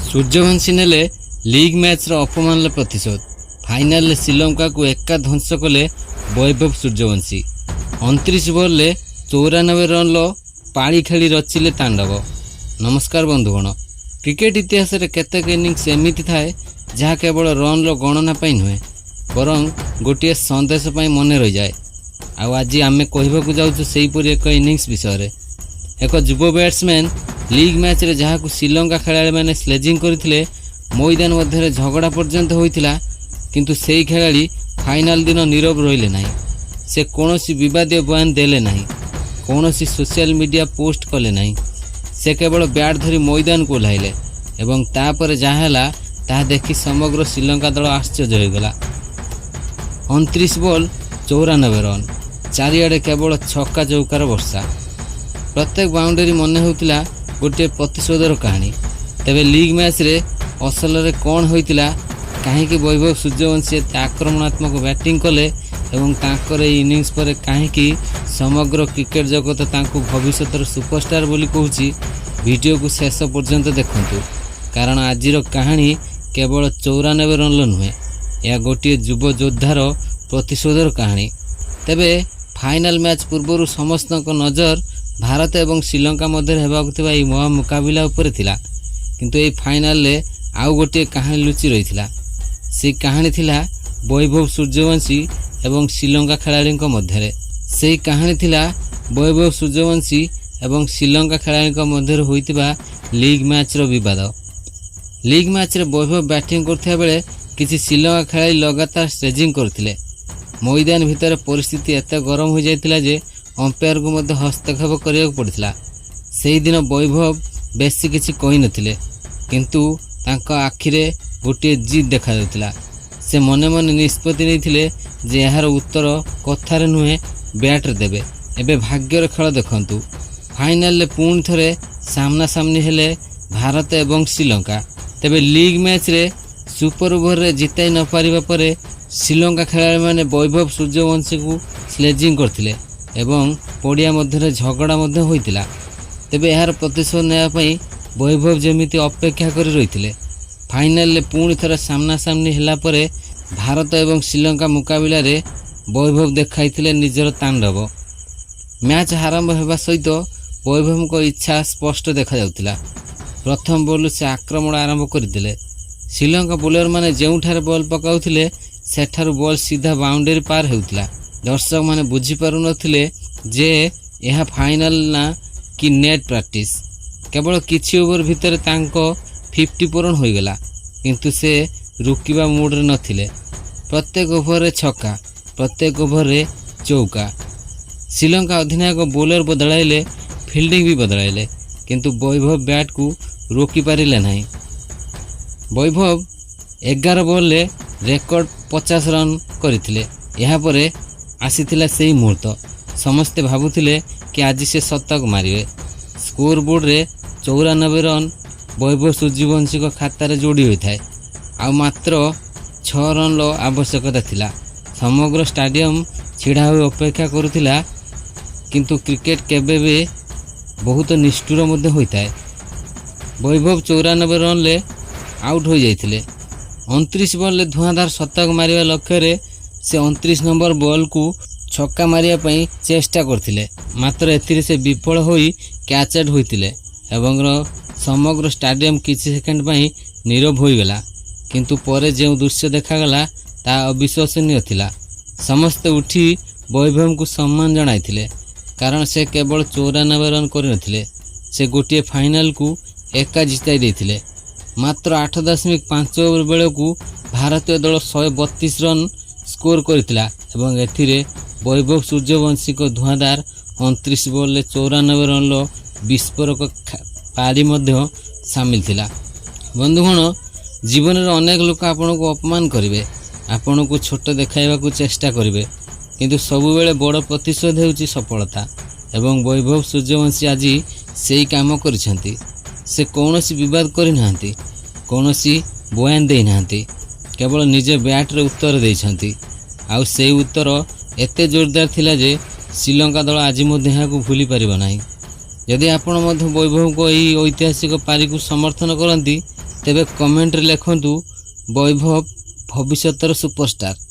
सूर्यवंशी नेले league match अपमान प्रतिशोध। फाइनाल श्रीलंका को एका ध्वंस कले वैभव सूर्यवंशी। 29 बॉल 94 रन पाड़ी खेली रचिले तांडव। नमस्कार बंधुगण, क्रिकेट इतिहास रे केतेक इनिंग्स एमिति थाए जहाँ केवल रन गणना नुहे बरं गोटे संदेश मन रही जाए। आज आम कहवाक जाऊँ सेहीपरि एक इनिंग्स विषय। एक युव बैट्समैन लीग मैच रे जहाँ श्रीलंका खेलाड़ी मैंने स्लेजिंग करते मैदान मध्य झगड़ा पर्यंत होता, किंतु से खेलाड़ी फाइनाल दिन नीरव रहिले नहीं। से कौनसी विवादीय बयान देले नहीं, कौनसी सोशल मीडिया पोस्ट कले नहीं। से केवल बैट धरी मैदान को ओह्लाइले एवं तापर जहाँ है ताहा देखि समग्र श्रीलंका दल आश्चर्य होगला। 29 बॉल 94 रन, चारिआडे केवल छक्का चौकार वर्षा। प्रत्येक बाउंडरी मन होता गोटे प्रतिशोधर कहानी। तेबे लीग मैच रे असल रे कौन होइतिला, कहीं वैभव सूर्यवंशी एते आक्रमणात्मक बैटिंग कले एवं तांकर इनिंग्स पर कहीं समग्र क्रिकेट जगत तांको भविष्यतर सुपरस्टार बोली कहूची। वीडियो को शेष पर्यंत देखंतु, कारण आजिर कहानी केवल 94 रन नुहे, यह गोटे युव योद्धार प्रतिशोधर कहानी। तेबे फाइनाल मैच पूर्व समस्त नजर भारत एवं श्रीलंका मध्य होगा महा मुकाबिला उपर थिला, किंतु ये फाइनाल रे आउ गोटे कहानी लुचि रही थिला। से कहानी थिला वैभव सूर्यवंशी एवं श्रीलंका खेलाड़ी मध्य। से कहानी थिला वैभव सूर्यवंशी एवं श्रीलंका खेलाड़ी मध्य होइतिबा लीग मैच रो विवाद। लीग मैच रे वैभव बैटिंग करथिया बेले किछि श्रीलंका खेलाड़ी लगातार स्टेजिंग करथिले। मैदान भितर परिस्थिति एते गरम हो जाइतिला जे अंपायर को मध्य हस्तक्षेप करिया पड़िथिला। सेही दिन वैभव बेसी किछि कहि नथिले, किंतु तांका आखिरे गोटे जिद देखा जाउतिला। से मने मने निष्पत्ति नैथिले जे यार उत्तर कथार नुहे बैट रे देबे। एबे भाग्यर खेल देखंतु। फाइनाल रे पुणी थरे सामना सामनी हेले भारत एवं श्रीलंका। तेबे लीग मैच रे सुपर ओवर रे जिताई न पारिबा परे श्रीलंका खेलाड़ी माने वैभव सूर्यवंशी को स्लेजिंग करथिले एवं पड़िया मध्य झगड़ा मध्य होइतिला। तेबे यार प्रतिशोध नेबा पई वैभव जेमिति अपेक्षा करि रहिथिले। फाइनाल रे पुणी थरे सामना सामनी हेला परे भारत एवं श्रीलंका मुकाबिला रे वैभव देखाइथिले निजर तांडव। मैच आरंभ होगा सहित वैभव को इच्छा स्पष्ट देखा जाउतिला। प्रथम बॉल से आक्रमण आरंभ करथिले। श्रीलंका बोलर माने जेउठार बॉल पकाउथिले सेठार बॉल सीधा बाउंड्री पार होउतिला। दर्शक माने बुझी पारु नथिले जे यह फाइनाल ना कि नेट प्रैक्टिस। केवल किछि ओवर भितर तांको 50 पूर्ण हो गला, किंतु से रुकिबा मूड रे नथिले। प्रत्येक ओवर रे छक्का, प्रत्येक ओवर रे चौका। श्रीलंका अधिनायक बॉलर बदलाइले, फील्डिंग भी बदलाइले, किंतु वैभव बैट को रोकी पारिले नहीं। वैभव 11 बॉल रे रेकर्ड 50 रन करथिले। यहाँ परे आसीथिला सेही मुहूर्त। समस्ते भाबुथिले कि आज से शतक मारिवे। स्कोर बोर्ड रे 94 रन वैभव सूर्यवंशी को खाता रे जोड़ी होता है। आ मात्र 6 रन आवश्यकता थिला। समग्र स्टाडियम छिड़ा हो अपेक्षा करुथिला, किंतु क्रिकेट केबे भी बहुत निष्ठुर मध्य होता है। वैभव 94 रन ले आउट हो जाइथिले। 29 बॉल धुआंधार शतक मारिया लक्ष्य रे से 29 नंबर बॉल को छक्का मारिया पई चेष्टा करथिले, मात्र एथिरे से विफल होई कैच आउट होइतिले एवं समग्र स्टाडियम किछि सेकेंड पई नीरव हो गला। किंतु परे जो दृश्य देखागला ता अविश्वसनीय थिला। समस्ते उठी वैभव को सम्मान जणाइथिले, कारण से केवल 94 रन करनथिले, से गोटे फाइनाल को एका जिताई देथिले। मात्र 8.5 ओवर बेले को भारतीय दल 132 रन स्कोर करथिला एवं एथिरे वैभव सूर्यवंशी को धुआंधार 29 बॉल 94 रन विस्फोरक पारी मध्य सामिल थिला। बंधुगण, जीवन में अनेक लोक आपण को अपमान करेंगे, आपण को छोट देखा चेष्टा करेंगे, किंतु सबुबेले बड़ प्रतिशोध होउची सफलता। एवं वैभव सूर्यवंशी आज से काम करिसेंती। से कौनसी विवाद करना, कौनसी बयान देना, केवल निजे बैट रे उत्तर देइछंती। आउ से उत्तर एते जोरदार थिला जे श्रीलंका दल आज को भूली पारिबा नाही। यदि आपण वैभव को यही ऐतिहासिक पारी को समर्थन करती ତେବେ କମେଣ୍ଟରେ ଲେଖନ୍ତୁ ବୈଭବ ଭବିଷ୍ୟତର ସୁପରଷ୍ଟାର।